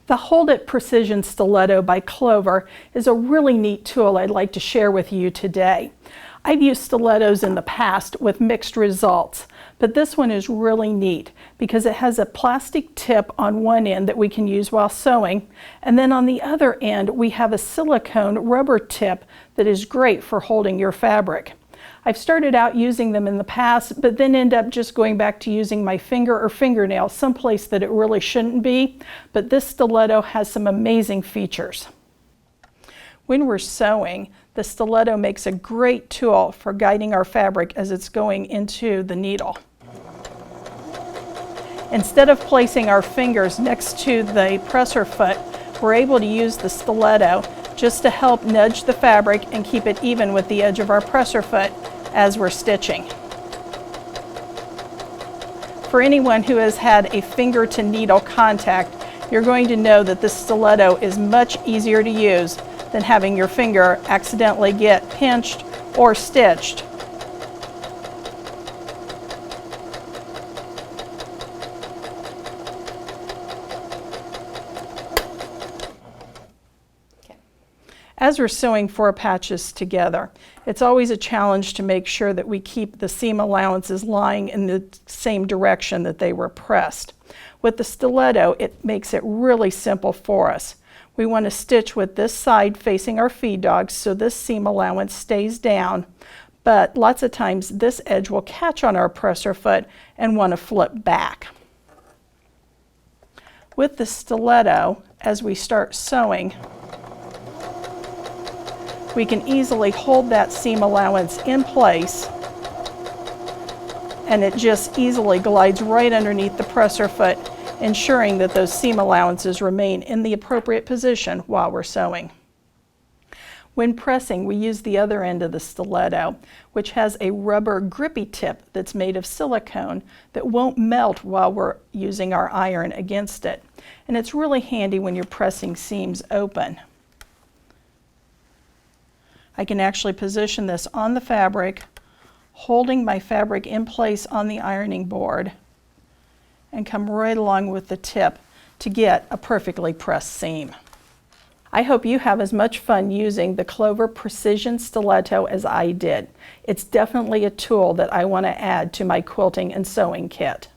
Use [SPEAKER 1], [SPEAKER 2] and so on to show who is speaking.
[SPEAKER 1] The Hold It Precision Stiletto by Clover is a really neat tool I'd like to share with you today. I've used stilettos in the past with mixed results, but this one is really neat because it has a plastic tip on one end that we can use while sewing, and then on the other end we have a silicone rubber tip that is great for holding your fabric. I've started out using them in the past, but then end up just going back to using my finger or fingernail someplace that it really shouldn't be, but this stiletto has some amazing features. When we're sewing, the stiletto makes a great tool for guiding our fabric as it's going into the needle. Instead of placing our fingers next to the presser foot, we're able to use the stiletto just to help nudge the fabric and keep it even with the edge of our presser foot as we're stitching. For anyone who has had a finger to needle contact, you're going to know that this stiletto is much easier to use than having your finger accidentally get pinched or stitched. As we're sewing 4 patches together, it's always a challenge to make sure that we keep the seam allowances lying in the same direction that they were pressed. With the stiletto, it makes it really simple for us. We want to stitch with this side facing our feed dogs so this seam allowance stays down, but lots of times this edge will catch on our presser foot and want to flip back. With the stiletto, as we start sewing, we can easily hold that seam allowance in place, and it just easily glides right underneath the presser foot, ensuring that those seam allowances remain in the appropriate position while we're sewing. When pressing, we use the other end of the stiletto, which has a rubber grippy tip that's made of silicone that won't melt while we're using our iron against it. And it's really handy when you're pressing seams open. I can actually position this on the fabric, holding my fabric in place on the ironing board, and come right along with the tip to get a perfectly pressed seam. I hope you have as much fun using the Clover Precision Stiletto as I did. It's definitely a tool that I want to add to my quilting and sewing kit.